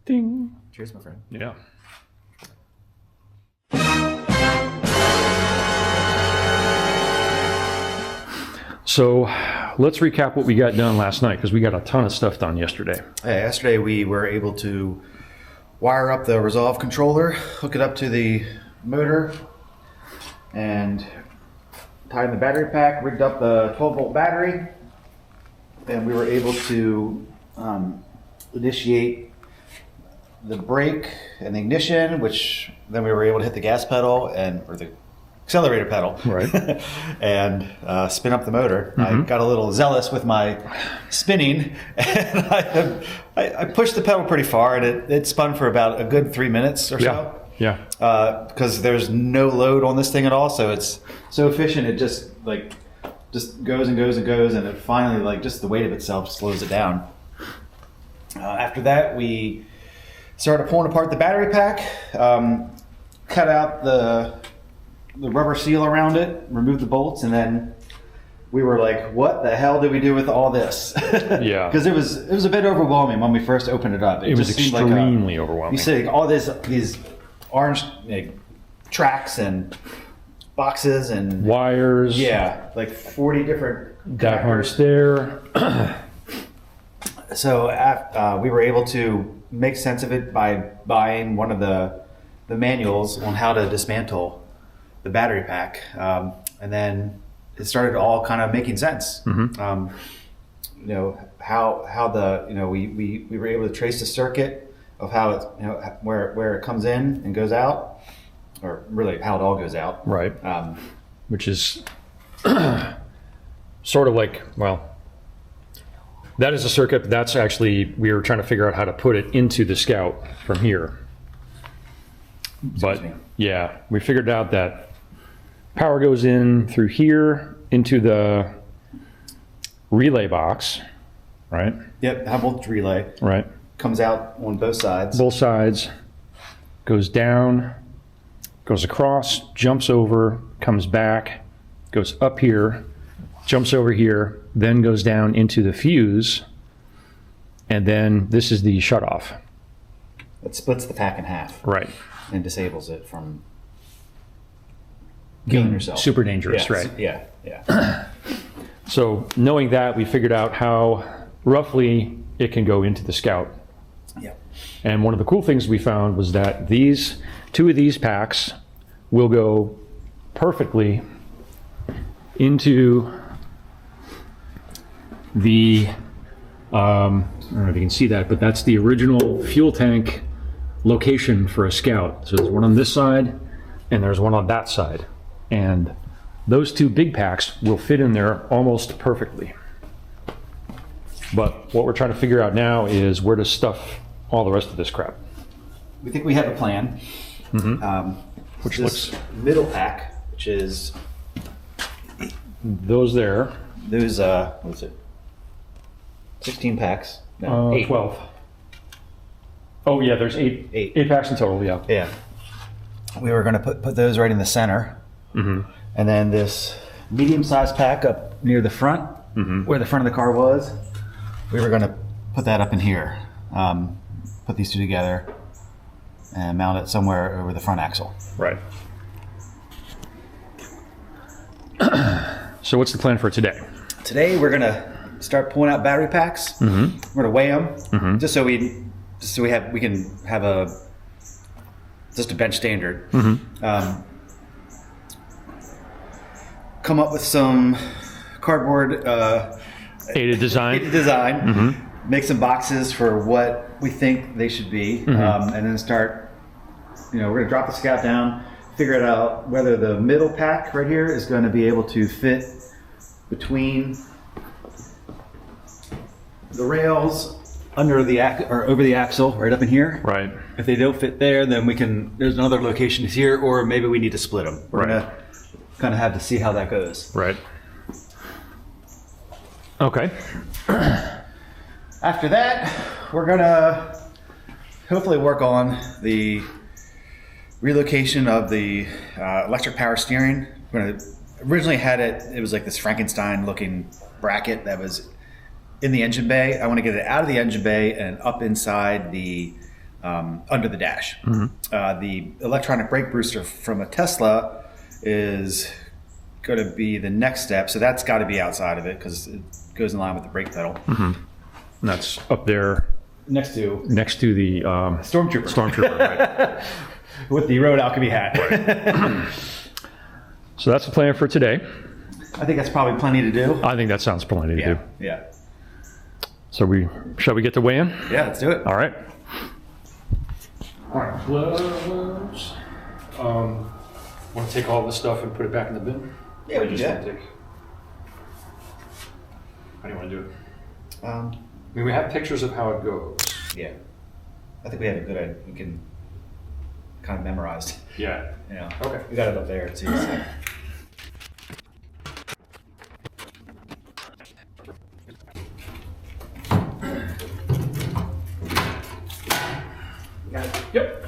Ding. Cheers, my friend. Yeah. So let's recap what we got done last night, because we got a ton of stuff done yesterday. Yeah, yesterday we were able to wire up the Resolve controller, hook it up to the motor, and tied in the battery pack, rigged up the 12-volt battery, and we were able to initiate the brake and the ignition, which then we were able to hit the gas pedal or the accelerator pedal, Right. and spin up the motor. I got a little zealous with my spinning, and I pushed the pedal pretty far, and it spun for about a good 3 minutes or so. Yeah. Because there's no load on this thing at all, so it's so efficient. It just goes and goes and goes, and it finally, just the weight of itself slows it down. After that, we started pulling apart the battery pack, cut out the rubber seal around it, removed the bolts, and then we were like, what the hell did we do with all this? Yeah. Because it was a bit overwhelming when we first opened it up. It was just seemed extremely overwhelming. You see all these orange tracks and boxes and wires. Yeah, 40 different That harness there. So we were able to make sense of it by buying one of the manuals on how to dismantle the battery pack, and then it started all kind of making sense. How we were able to trace the circuit of how it where it comes in and goes out, or really how it all goes out. Right. Which is sort of that is a circuit. That's actually, we were trying to figure out how to put it into the Scout from here. But yeah, we figured out that power goes in through here into the relay box, right? Yep, high voltage relay. Right. Comes out on both sides. Both sides, goes down, goes across, jumps over, comes back, goes up here, jumps over here, then goes down into the fuse, and then this is the shutoff. It splits the pack in half. Right. And disables it from killing yourself. Super dangerous, right? Yeah. So knowing that, we figured out how roughly it can go into the Scout. Yeah. And one of the cool things we found was that two of these packs will go perfectly into the, I don't know if you can see that, but that's the original fuel tank location for a Scout. So there's one on this side and there's one on that side. And those two big packs will fit in there almost perfectly. But what we're trying to figure out now is where to stuff all the rest of this crap. We think we have a plan. Which this looks middle pack, which is those there. those what is it? 16 packs. No, 8. 12. Oh yeah, there's eight. Eight packs in total. Yeah. Yeah. We were going to put those right in the center, and then this medium-sized pack up near the front, where the front of the car was. We were going to put that up in here. Put these two together and mount it somewhere over the front axle. Right. So what's the plan for today? Today we're going to start pulling out battery packs. We're going to weigh them just so we can have just a bench standard. Come up with some cardboard Aided design. Make some boxes for what we think they should be, and then start. We're going to drop the Scout down, figure it out whether the middle pack right here is going to be able to fit between the rails under the or over the axle right up in here. Right. If they don't fit there, then there's another location here, or maybe we need to split them. We're going to kind of have to see how that goes. Right. Okay. After that, we're going to hopefully work on the relocation of the electric power steering. We're going to originally had it was like this Frankenstein looking bracket that was in the engine bay. I want to get it out of the engine bay and up inside the under the dash. The electronic brake booster from a Tesla is going to be the next step. So that's got to be outside of it because it goes in line with the brake pedal. And that's up there Next to the Stormtrooper. Stormtrooper, right? With the Road Alchemy hat. So that's the plan for today. I think that's probably plenty to do. I think that sounds plenty to do. Yeah. So shall we get to weigh in? Yeah, let's do it. All right. All right, gloves. Want to take all this stuff and put it back in the bin? Yeah, we can do that. How do you want to do it? Um, I mean, we have pictures of how it goes. yeah. I think we have a good idea. We can kind of memorized. Yeah. Yeah. Okay. We got it up there too. So. Got it. Yep.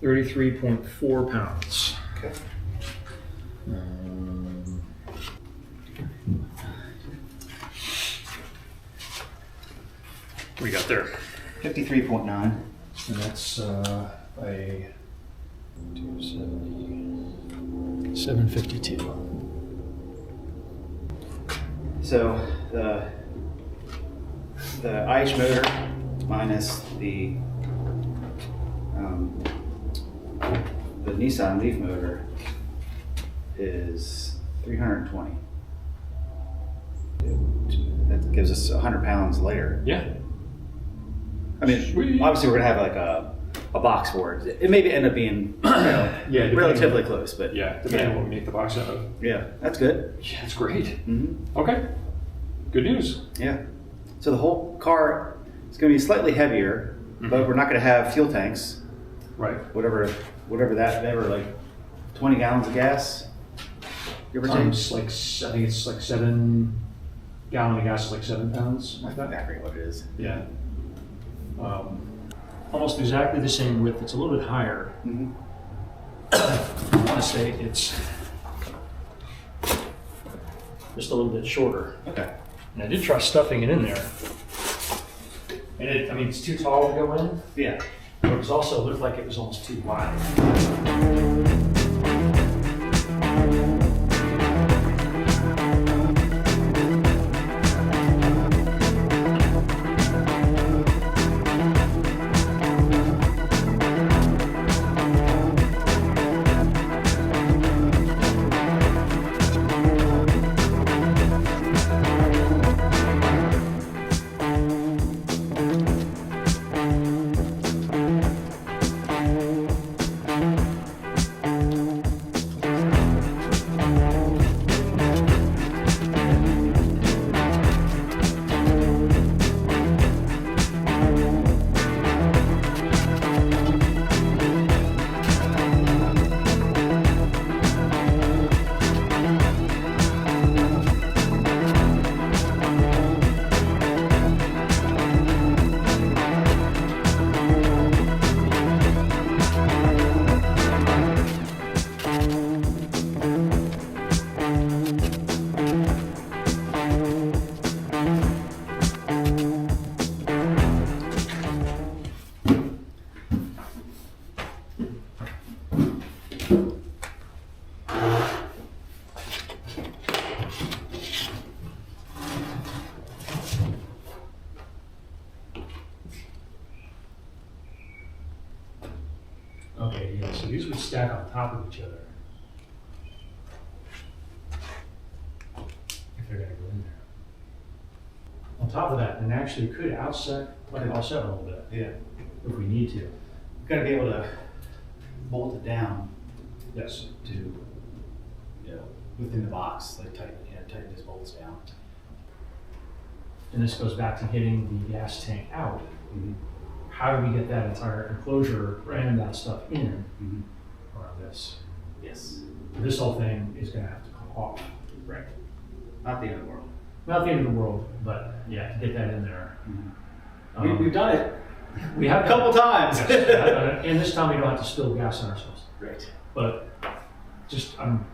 £33.4. Okay. What do you got there? 53.9. And that's a 270, 752. So the IH motor minus the Nissan Leaf motor is 320. That gives us 100 pounds later. Yeah. I mean, Sweet. obviously we're gonna have like a box for it. It may end up being depending relatively on- close, but Depending on what we make the box out of. yeah, that's good. Yeah, it's great. Mm-hmm. Okay. Good news. Yeah. So the whole car is going to be slightly heavier, but we're not going to have fuel tanks. Right. Whatever they were like 20 gallons of gas. Give or take. It's like, I think it's like 7 gallon of gas is like 7 pounds. Like that. I forget what it is. Yeah. Almost exactly the same width. It's a little bit higher. Mm-hmm. I want to say it's just a little bit shorter. Okay. And I did try stuffing it in there. And it's too tall to go in, Yeah. but it was also looked like it was almost too wide. Okay, yeah, so these would stack on top of each other. If they're gonna go in there. On top of that, and actually could offset a little bit Yeah. if we need to. We've got to be able to bolt it down Yes. to, within the box, like tighten these bolts down. And this goes back to getting the gas tank out. Mm-hmm. How do we get that entire enclosure and that stuff in Mm-hmm. around this? Yes. This whole thing is gonna have to come off. Right. Not the end of the world. Not the end of the world, but yeah, to get that in there. We've done it We have A couple times. and this time we don't have to spill gas on ourselves. Great. But just I'm,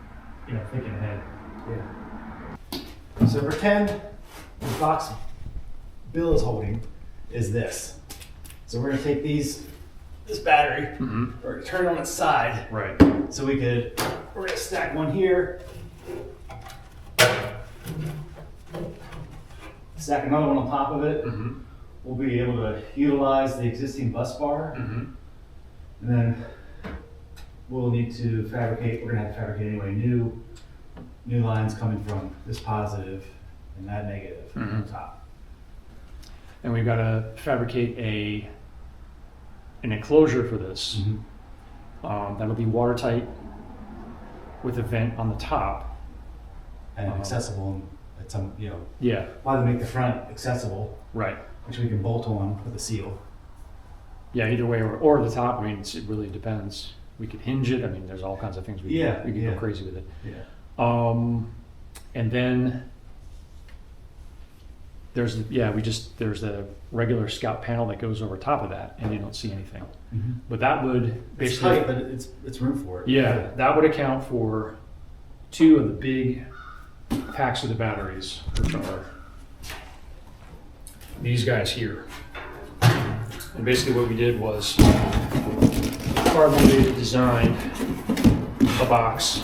thinking ahead. Yeah. So pretend the box Bill is holding is this. So we're gonna take this battery, we're gonna turn it on its side. Right. So we're gonna stack one here, stack another one on top of it. We'll be able to utilize the existing bus bar. And then we'll need to fabricate, we're gonna have to fabricate anyway, new lines coming from this positive and that negative on top. And we've got to fabricate an enclosure for this. That'll be watertight with a vent on the top. And accessible at some, Yeah. why they make the front accessible, Right. which we can bolt on with a seal. Yeah, either way, or the top. I mean, it really depends. We could hinge it. I mean, there's all kinds of things we could go crazy with it. Yeah. And then there's the regular Scout panel that goes over top of that, and you don't see anything. But that would basically, it's tight, but it's room for it. yeah, that would account for 2 of the big packs of the batteries, which are these guys here. And basically what we did was carbon-dated designed a box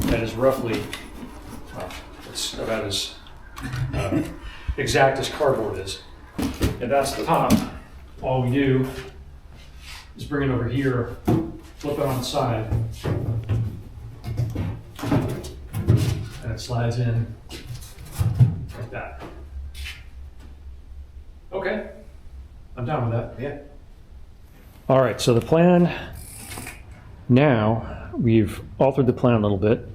that is roughly, it's about as exact as cardboard is. And that's the top. All we do is bring it over here, flip it on its side, and it slides in like that. Okay, I'm down with that. Yeah. All right, so the plan now, we've altered the plan a little bit.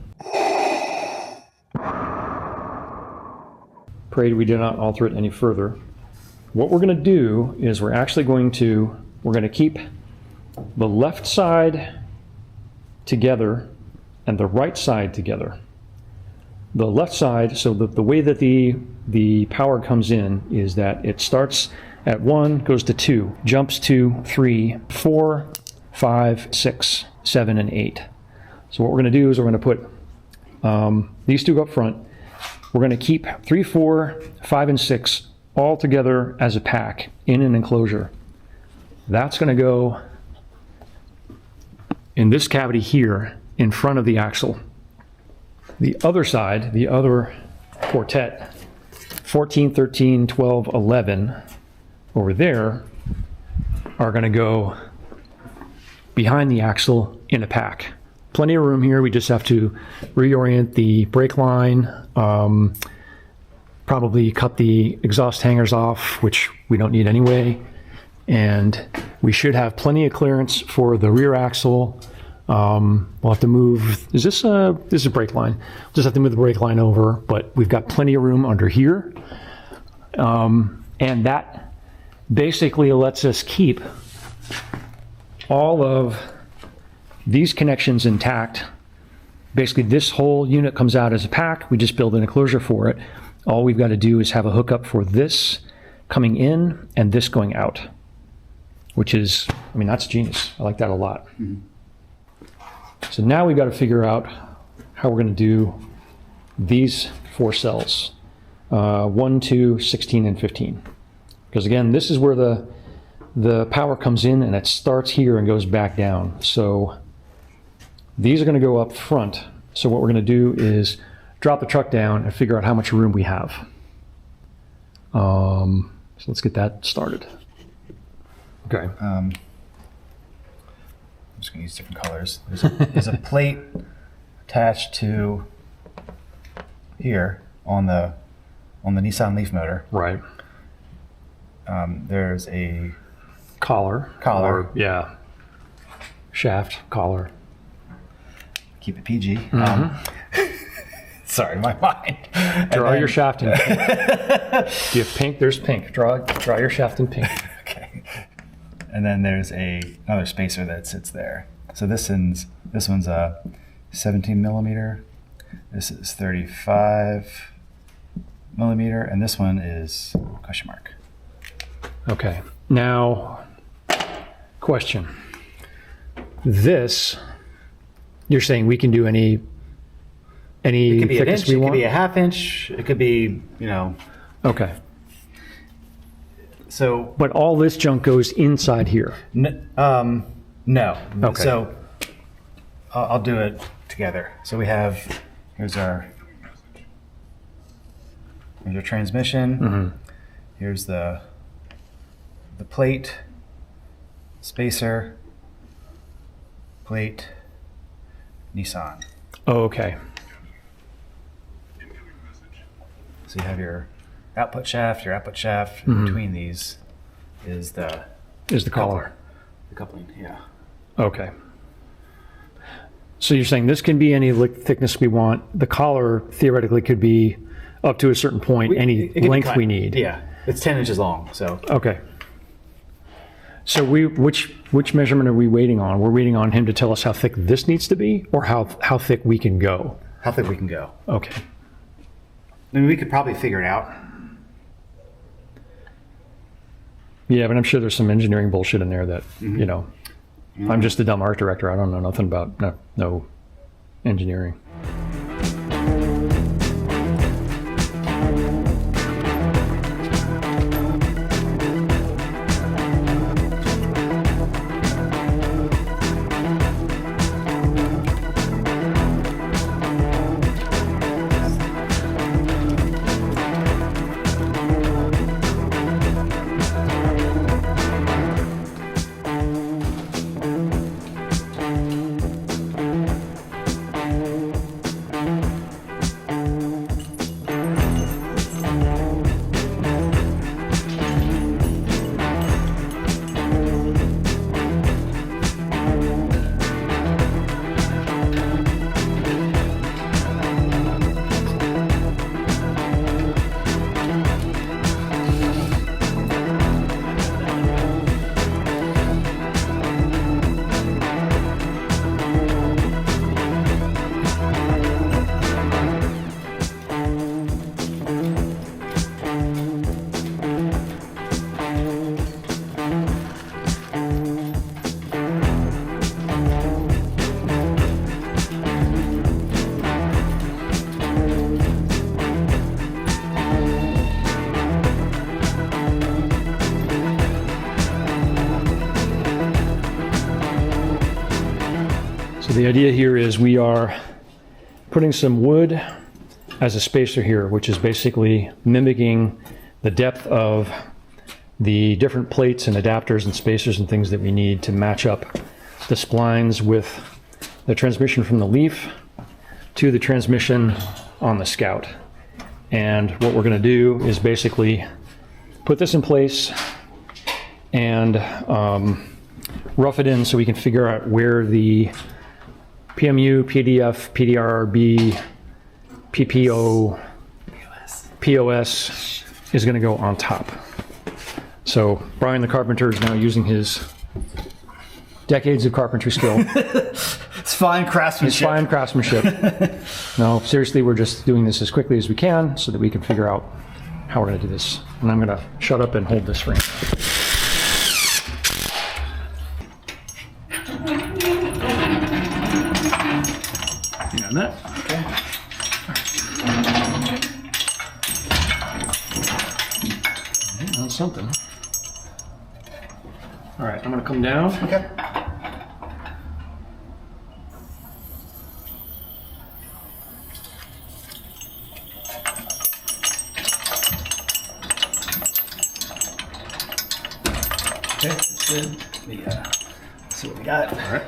Prayed we did not alter it any further. What we're going to do is we're going to keep the left side together and the right side together. The left side, so the way that the power comes in is that it starts at 1, goes to 2, jumps to 3, 4, 5, 6, 7, and 8. So what we're going to do is we're going to put these 2 up front. We're going to keep 3, 4, 5, and 6 all together as a pack in an enclosure. That's going to go in this cavity here in front of the axle. The other side, the other quartet, 14, 13, 12, 11, over there, are going to go behind the axle in a pack. Plenty of room here. We just have to reorient the brake line, probably cut the exhaust hangers off, which we don't need anyway. And we should have plenty of clearance for the rear axle. We'll have to move, this is a brake line. We'll just have to move the brake line over, but we've got plenty of room under here. And that basically lets us keep all of these connections intact. Basically, this whole unit comes out as a pack. We just build an enclosure for it. All we've got to do is have a hookup for this coming in and this going out, which is, I mean, that's genius. I like that a lot. So now we've got to figure out how we're going to do these 4 cells, 1, 2, 16, and 15. Because again, this is where the power comes in, and it starts here and goes back down. So these are going to go up front. So what we're going to do is drop the truck down and figure out how much room we have. So let's get that started. Okay. I'm just going to use different colors. There's a plate attached to here on the Nissan Leaf motor. Right. There's a Collar. Collar. Yeah. Shaft, collar. Keep it PG. Sorry, my mind. Draw your shaft in pink. Do you have pink? There's pink. Draw your shaft in pink. Okay. And then there's another spacer that sits there. So this one's a 17 millimeter. This is 35 millimeter, and this one is question mark. Okay. Now, question. This, you're saying we can do any It could be an thickness inch, we it could want? be a half inch, it could be, you know, Okay. so, But all this junk goes inside here. no. Okay. So, I'll do it together. So we have, here's our transmission. Mm-hmm. Here's the plate, spacer, plate, Nissan. Oh, okay. So you have your output shaft. Mm-hmm. Between these is the Is the collar. The coupling, yeah. Okay. So you're saying this can be any thickness we want. The collar theoretically could be up to a certain point, any It can be length cut. we need. Yeah, it's 10 inches long, so. Okay. So which measurement are we waiting on? We're waiting on him to tell us how thick this needs to be, or how thick we can go. How thick we can go. Okay. I mean, we could probably figure it out. Yeah, but I'm sure there's some engineering bullshit in there that you know. I'm just a dumb art director. I don't know nothing about no engineering. So the idea here is we are putting some wood as a spacer here, which is basically mimicking the depth of the different plates and adapters and spacers and things that we need to match up the splines with the transmission from the Leaf to the transmission on the Scout. And what we're going to do is basically put this in place and rough it in so we can figure out where the PMU, PDF, PDRB, PPO, POS is going to go on top. So Brian the carpenter is now using his decades of carpentry skill. It's fine His craftsmanship. fine craftsmanship. No, seriously, we're just doing this as quickly as we can so that we can figure out how we're going to do this. And I'm going to shut up and hold this frame. You got that? Okay. That's something. All right, I'm going to come down. Okay. Okay, that's good. Let's see what we got. All right.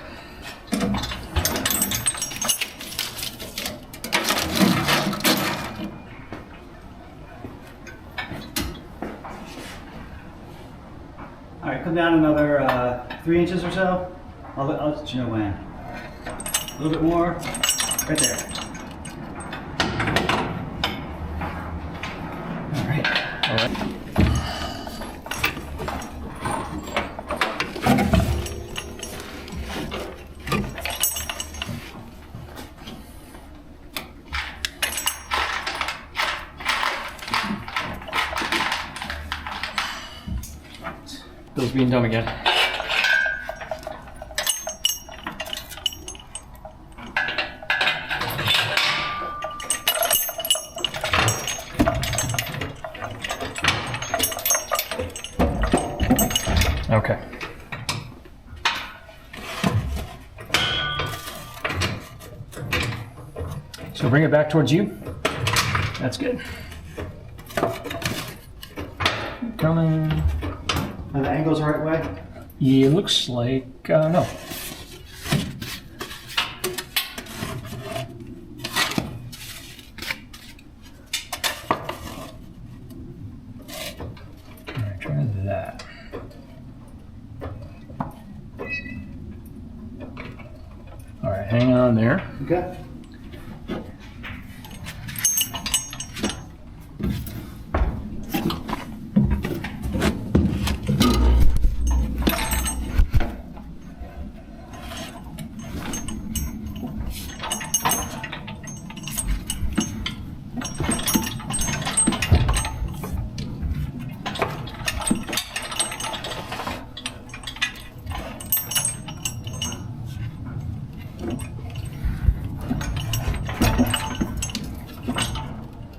All right, come down another 3 inches or so. I'll let you know when. A little bit more, right there. All right. All right. being dumb again. Okay. So bring it back towards you. That's good. Coming. Are the angles the right way? Yeah, looks like no. All right, try that. All right, hang on there. Okay.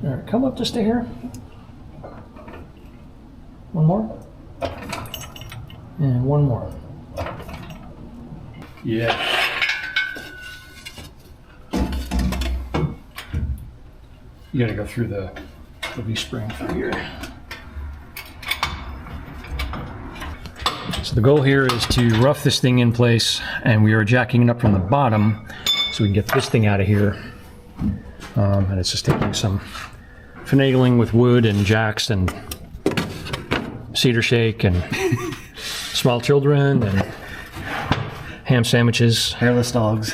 All right, come up just to here. One more. And one more. Yeah. You gotta go through the leaf spring through here. So the goal here is to rough this thing in place, and we are jacking it up from the bottom so we can get this thing out of here. And it's just taking some finagling with wood and jacks and cedar shake and small children and ham sandwiches. Hairless dogs.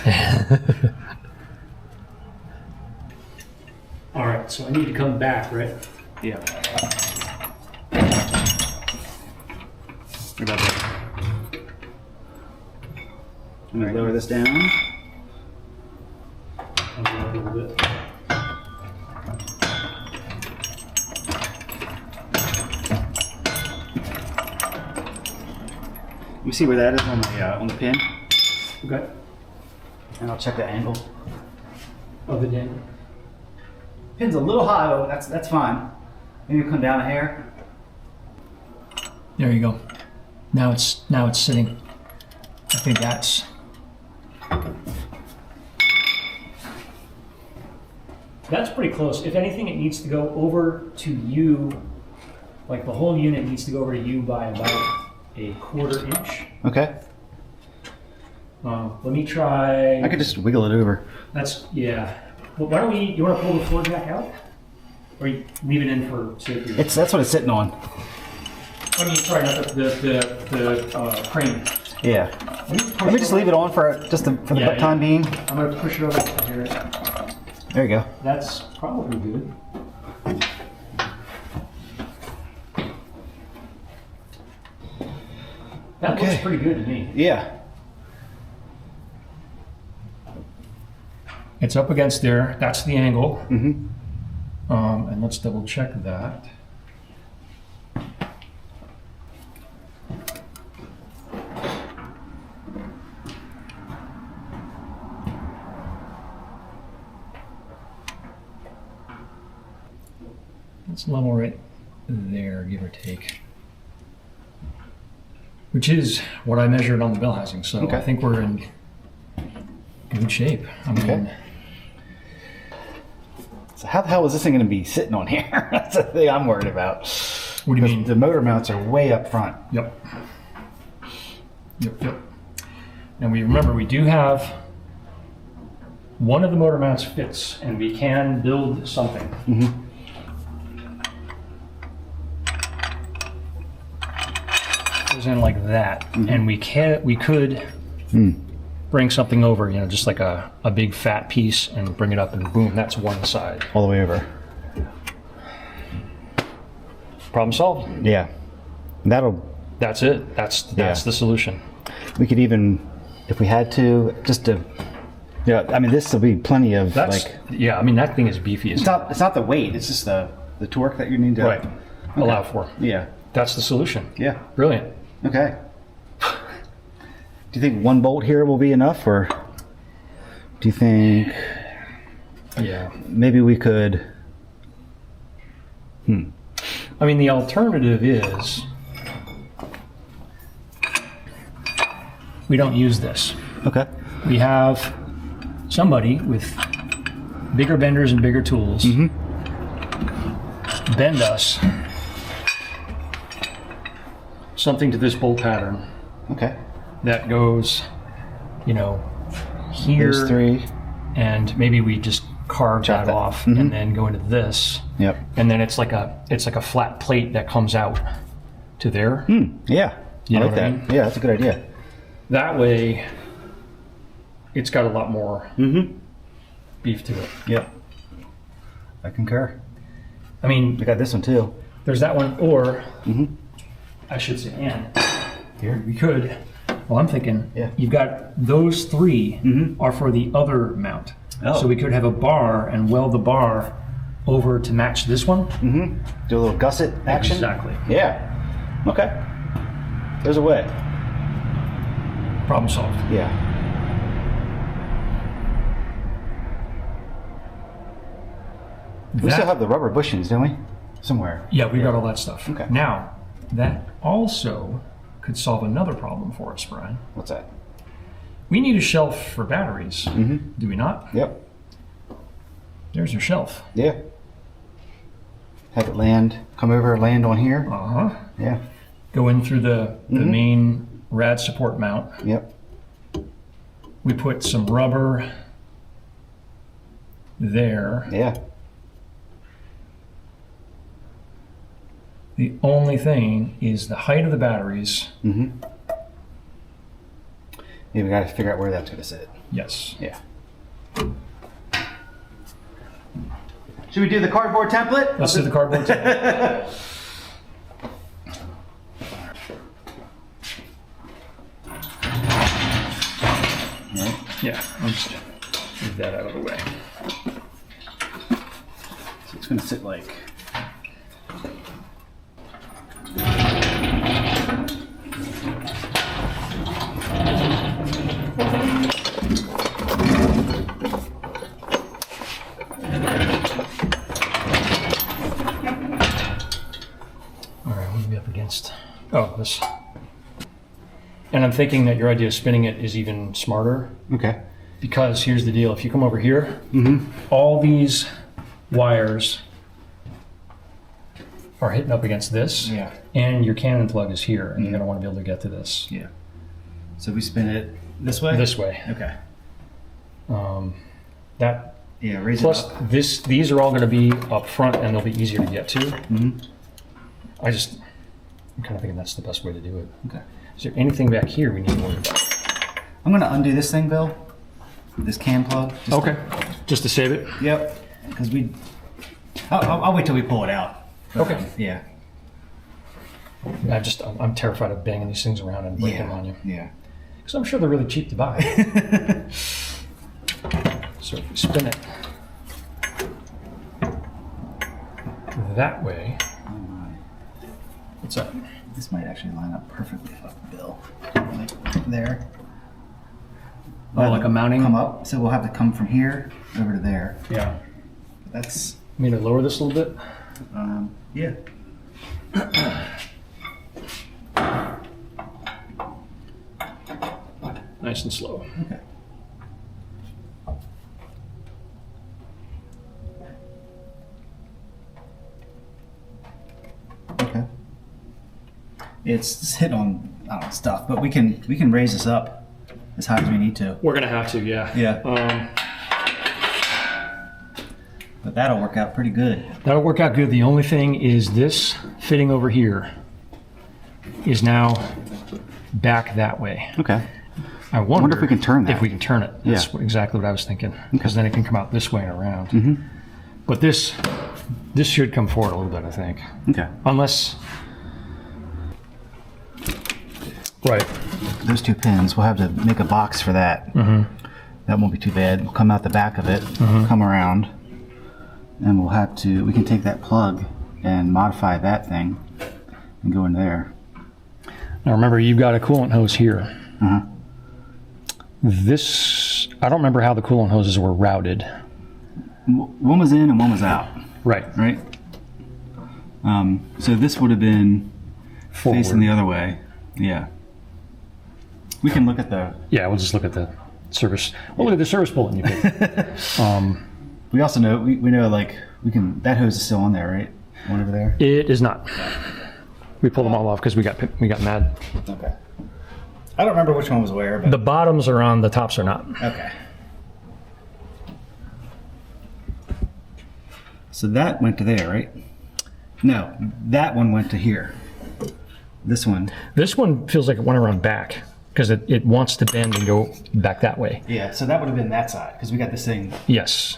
All right, so I need to come back, right? Yeah. What about that? I'm gonna lower this down. I'll go up a little bit. Let me see where that is on the pin, Okay. and I'll check the angle. Of the dam. Pin's a little high, but that's fine. Maybe come down a hair. There you go. Now it's sitting. I think that's. That's pretty close. If anything, it needs to go over to you. Like the whole unit needs to go over to you by about a 1/4 inch. Okay. Let me try. I could just wiggle it over. That's yeah. Well, why don't we? You want to pull the floor jack out, or you leave it in for safety? That's what it's sitting on. I mean, sorry, not the crane. Yeah. Let me just leave it on for the Yeah, time being. I'm gonna push it over here. There you go. That's probably good. That looks Okay. pretty good to me. Yeah. It's up against there. That's the angle. Mm-hmm. And let's double check that. It's level right there, give or take. Which is what I measured on the bell housing, so Okay. I think we're in good shape. I mean, Okay. So how the hell is this thing going to be sitting on here? That's the thing I'm worried about. what do you mean? The motor mounts are way up front. Yep. Yep. And we remember we do have one of the motor mounts fits, and we can build something. Mm-hmm. Goes in like that, and we could bring something over, just like a big fat piece, and bring it up, and boom, that's one side. All the way over. Problem solved. Yeah. That's it. That's the solution. We could even, if we had to, I mean, this will be plenty of Yeah, I mean that thing is beefy. It's not the weight. It's just the torque that you need to allow for. Yeah. That's the solution. Yeah. Brilliant. Okay. Do you think one bolt here will be enough, or do you think Yeah. maybe we could? I mean, the alternative is we don't use this. Okay. We have somebody with bigger benders and bigger tools bend us something to this bolt pattern Okay. that goes, you know, here, There's 3. and maybe we just carve Chop that that. off and then go into this, Yep. and then it's like a flat plate that comes out to there. Yeah. You I know like what I that. mean? Yeah, that's a good idea. That way, it's got a lot more beef to it. Yep. I concur. I mean, We got this one too. there's that one, or I should say, and here we could. Well, I'm thinking you've got those 3 are for the other mount. Oh. So we could have a bar and weld the bar over to match this one. Do a little gusset action. Exactly. Yeah. Okay. There's a way. Problem solved. Yeah. We still have the rubber bushings, don't we? Somewhere. Yeah, we got all that stuff. Okay. Now, that also could solve another problem for us, Brian. What's that? We need a shelf for batteries, do we not? Yep. There's your shelf. Yeah. Have it land, come over, land on here. Uh-huh. Yeah. Go in through the main rad support mount. Yep. We put some rubber there. Yeah. The only thing is the height of the batteries. Yeah, we got to figure out where that's going to sit. Yes. Yeah. Should we do the cardboard template? Let's do the cardboard template. Yeah, I'll just move that out of the way. So it's going to sit like. All right, what are we up against? Oh, this. And I'm thinking that your idea of spinning it is even smarter, Okay. because here's the deal. If you come over here, all these wires are hitting up against this, Yeah. and your cannon plug is here, and you're going to want to be able to get to this Yeah. So we spin it this way? this way. Okay. That Yeah, raise plus it up. these are all going to be up front, and they'll be easier to get to. I'm kind of thinking that's the best way to do it. Okay. Is there anything back here we need to worry about? I'm going to undo this thing, Bill. This can plug. Okay, just to save it. Yep. Because I'll wait till we pull it out. Okay. Yeah. I'm terrified of banging these things around and breaking them on you. Yeah. Because I'm sure they're really cheap to buy. So if we spin it that way, what's up? This might actually line up perfectly with Bill. Like there. Oh, like a mounting? Come up. So we'll have to come from here over to there. Yeah. That's, You mean to lower this a little bit? yeah. Nice and slow. Okay. Okay. It's hit on stuff, but we can raise this up as high as we need to. We're gonna have to, yeah. Yeah. But that'll work out pretty good. That'll work out good. The only thing is this fitting over here is now back that way. Okay. I wonder if we can turn that. If we can turn it. That's exactly what I was thinking. Because then it can come out this way and around. But this should come forward a little bit, I think. Okay. Unless... Right. Those 2 pins, we'll have to make a box for that. That won't be too bad. We'll come out the back of it, come around, and we can take that plug and modify that thing and go in there. Now remember, you've got a coolant hose here. Uh-huh. This, I don't remember how the coolant hoses were routed. One was in and one was out. Right. Right? So this would have been Forward. facing the other way. Yeah. We can look at the... Yeah, we'll just look at the service. Well, look at the service bulletin you picked. We also know, we know like, we can, that hose is still on there, right? One over there? It is not. We pulled them all off because we got mad. Okay. I don't remember which one was where, but... The bottoms are on, the tops are not. Okay. So that went to there, right? No, that one went to here. This one. This one feels like it went around back because it wants to bend and go back that way. Yeah, so that would have been that side because we got this thing. Yes.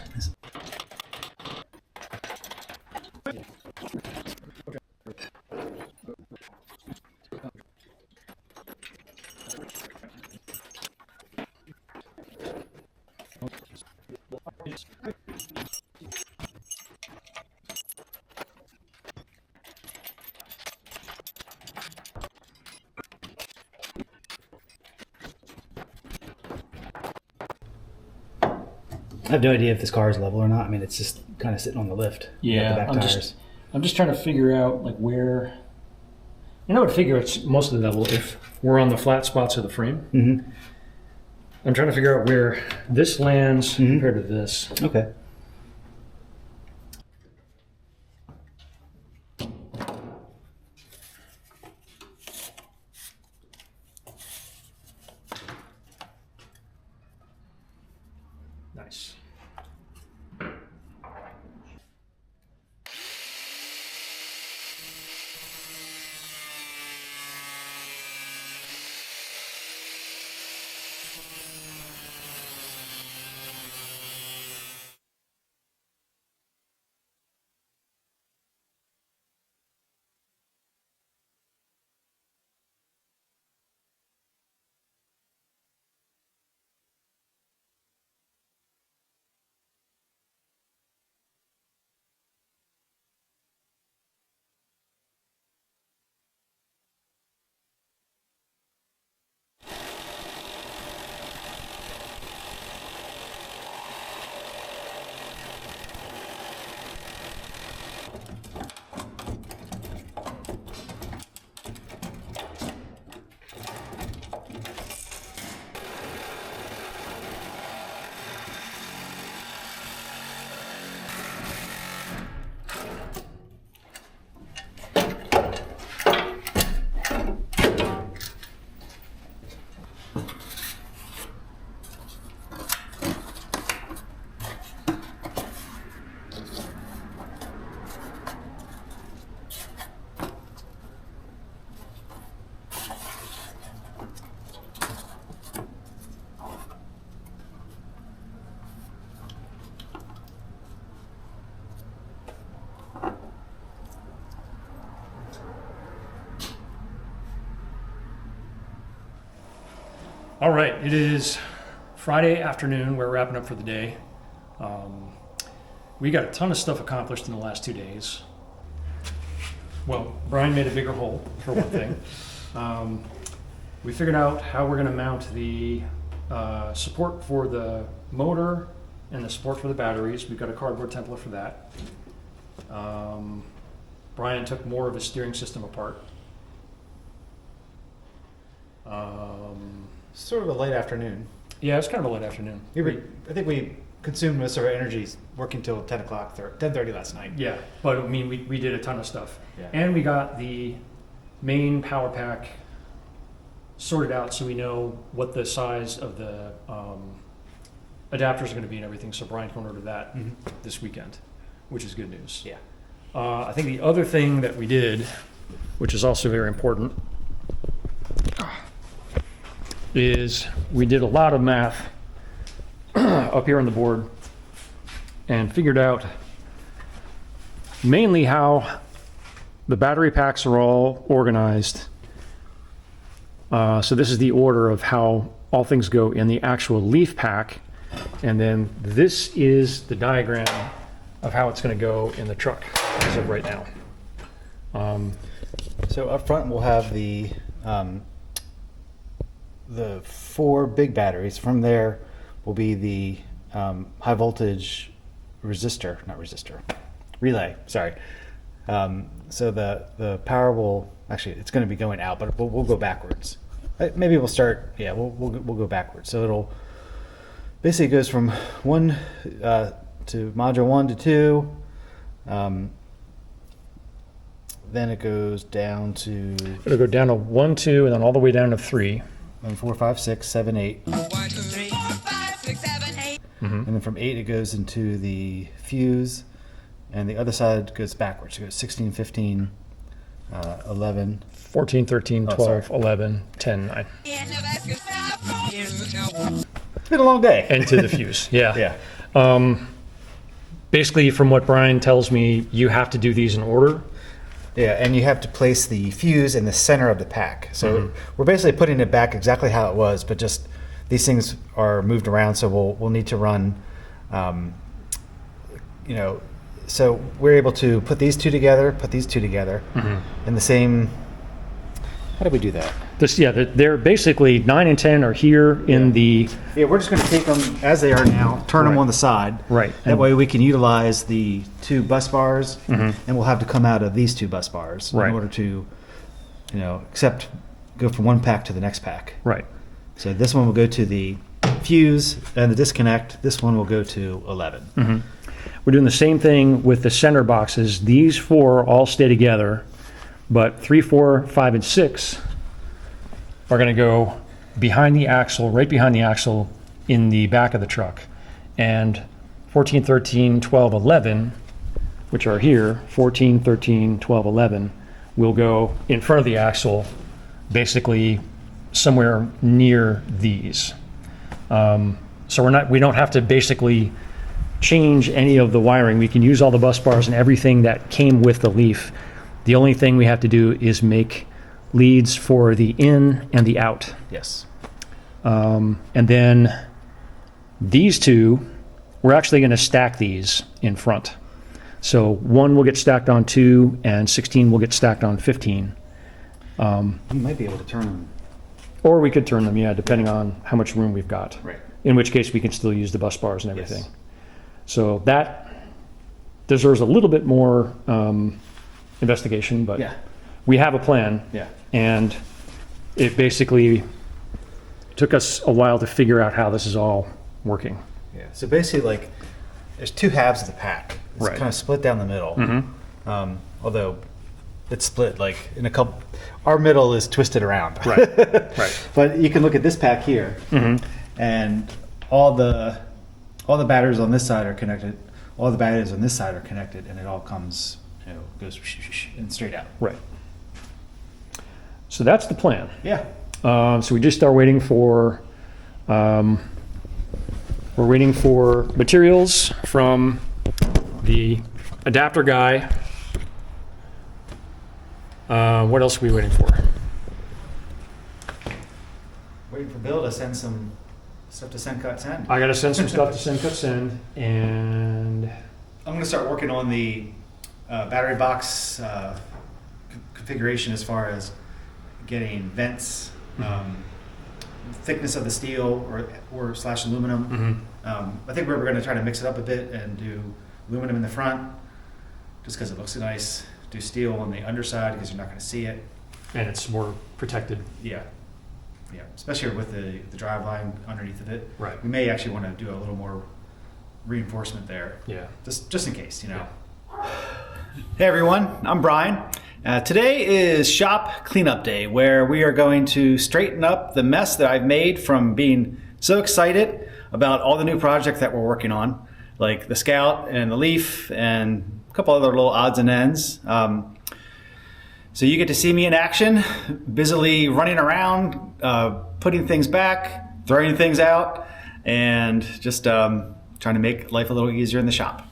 I have no idea if this car is level or not. I mean, it's just kind of sitting on the lift. Yeah, The back I'm tires. just trying to figure out like where. I would figure it's mostly level if we're on the flat spots of the frame. Mm-hmm. I'm trying to figure out where this lands compared to this. Okay. Nice. All right, it is Friday afternoon. We're wrapping up for the day. We got a ton of stuff accomplished in the last 2 days. Well, Brian made a bigger hole, for one thing. We figured out how we're going to mount the support for the motor and the support for the batteries. We've got a cardboard template for that. Brian took more of his steering system apart. Sort of a late afternoon. Yeah, it's kind of a late afternoon. I think we consumed most of our energy working till 10 o'clock, 10:30 last night. Yeah, but I mean, we did a ton of stuff. Yeah. And we got the main power pack sorted out so we know what the size of the adapters are going to be and everything. So Brian can order that this weekend, which is good news. Yeah. I think the other thing that we did, which is also very important, is we did a lot of math up here on the board and figured out mainly how the battery packs are all organized. So this is the order of how all things go in the actual leaf pack. And then this is the diagram of how it's going to go in the truck as of right now. So up front we'll have the the 4 big batteries. From there will be the high voltage relay. Sorry. So the power will actually, it's going to be going out, but we'll go backwards. Maybe we'll start. Yeah, we'll go backwards. So it'll basically goes from 1 to module 1 to 2. Then it goes down to. It'll go down to 1, 2, and then all the way down to 3. And 4, 5, 6, 7, 8. 1, 2, 3, 4, 5, 6, 7, 8. And then from 8 it goes into the fuse, and the other side goes backwards. It goes 16, 15, 11. 14, 13, 12, sorry. 11, 10, 9. It's been a long day. And to the fuse, yeah. Yeah. Basically, from what Brian tells me, you have to do these in order. Yeah, and you have to place the fuse in the center of the pack. So we're basically putting it back exactly how it was, but just these things are moved around, so we'll need to run, so we're able to put these two together in the same. How do we do that? They're basically 9 and 10 are here in the. Yeah, we're just going to take them as they are now, turn them on the side. Right. That way we can utilize the 2 bus bars, and we'll have to come out of these 2 bus bars in order to, go from one pack to the next pack. Right. So this one will go to the fuse and the disconnect. This one will go to 11. We're doing the same thing with the center boxes. These 4 all stay together, but 3, 4, 5, and 6 are going to go behind the axle, right behind the axle in the back of the truck. And 14, 13, 12, 11, which are here, 14, 13, 12, 11, will go in front of the axle, basically somewhere near these. So we don't have to basically change any of the wiring. We can use all the bus bars and everything that came with the Leaf. The only thing we have to do is make leads for the in and the out. Yes. And then these 2, we're actually going to stack these in front. So 1 will get stacked on 2, and 16 will get stacked on 15. You might be able to turn them. Or we could turn them, depending on how much room we've got. Right. In which case we can still use the bus bars and everything. Yes. So that deserves a little bit more investigation, but we have a plan. Yeah. And it basically took us a while to figure out how this is all working. Yeah. So basically, there's 2 halves of the pack. It's Right. kind of split down the middle. Although it's split in a couple. Our middle is twisted around. Right. Right. But you can look at this pack here, and all the batteries on this side are connected. All the batteries on this side are connected, and it all comes, goes and straight out. Right. So that's the plan. Yeah. So we just are waiting for materials from the adapter guy. What else are we waiting for? Waiting for Bill to send some stuff to send, cut, send. I got to send some stuff to send, cut, send, and I'm going to start working on the battery box configuration as far as getting vents, thickness of the steel or slash aluminum. I think we're going to try to mix it up a bit and do aluminum in the front just because it looks nice. Do steel on the underside because you're not going to see it. and it's more protected. Yeah. Yeah, especially with the drive line underneath of it. Right. We may actually want to do a little more reinforcement there. Yeah. Just in case, you know. Hey everyone, I'm Brian. Today is shop cleanup day, where we are going to straighten up the mess that I've made from being so excited about all the new projects that we're working on, like the Scout and the Leaf and a couple other little odds and ends. So you get to see me in action, busily running around, putting things back, throwing things out, and just trying to make life a little easier in the shop.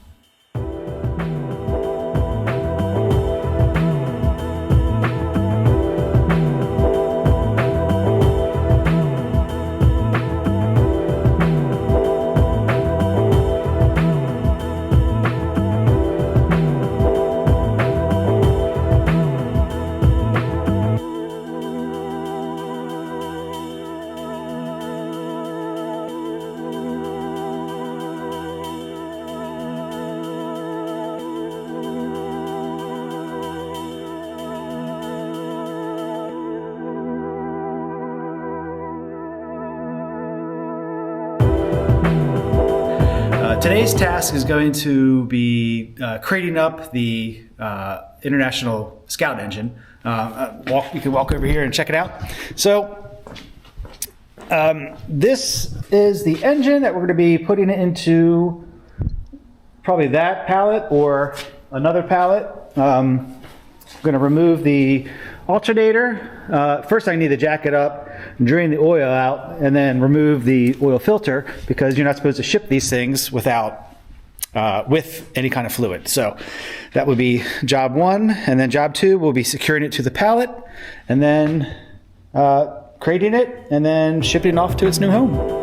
Today's task is going to be crating up the International Scout engine. You can walk over here and check it out. So this is the engine that we're going to be putting it into probably that pallet or another pallet. I'm going to remove the alternator. First I need to jack it up, drain the oil out, and then remove the oil filter because you're not supposed to ship these things with any kind of fluid. So that would be job one, and then job two will be securing it to the pallet, and then crating it, and then shipping it off to its new home.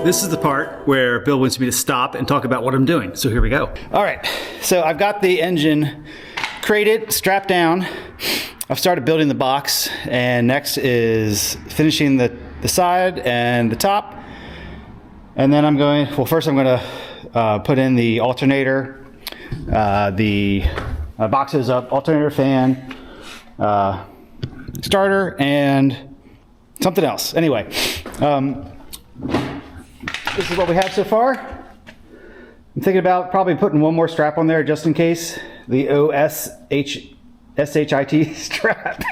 This is the part where Bill wants me to stop and talk about what I'm doing. So here we go. All right, so I've got the engine crated, strapped down. I've started building the box, and next is finishing the side and the top. And then first I'm gonna put in the alternator, the boxes up, alternator, fan, starter, and something else. Anyway, this is what we have so far. I'm thinking about probably putting one more strap on there just in case. The OSHIT strap.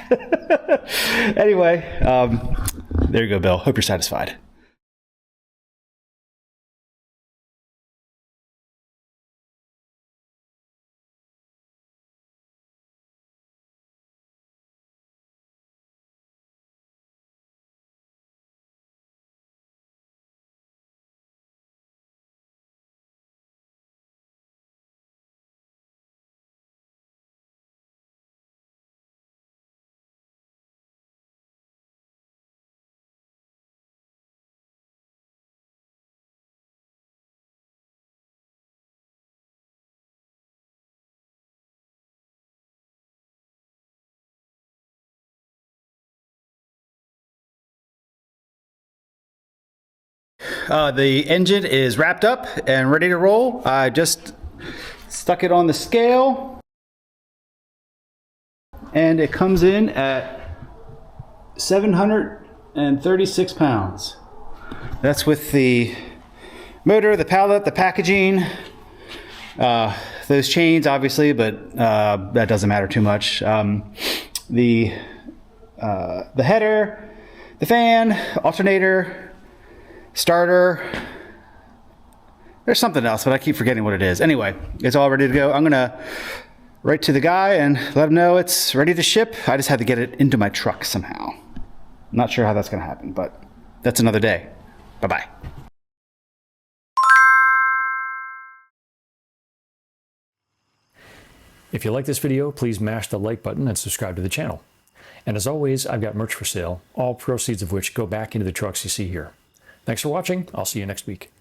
Anyway, there you go, Bill. Hope you're satisfied. The engine is wrapped up and ready to roll. I just stuck it on the scale, and it comes in at 736 pounds. That's with the motor, the pallet, the packaging, those chains obviously, but that doesn't matter too much. The header, the fan, alternator, starter. There's something else, but I keep forgetting what it is. Anyway, it's all ready to go. I'm gonna write to the guy and let him know it's ready to ship. I just had to get it into my truck somehow. I'm not sure how that's gonna happen, but that's another day. Bye-bye. If you like this video, please mash the like button and subscribe to the channel. And as always, I've got merch for sale, all proceeds of which go back into the trucks you see here. Thanks for watching. I'll see you next week.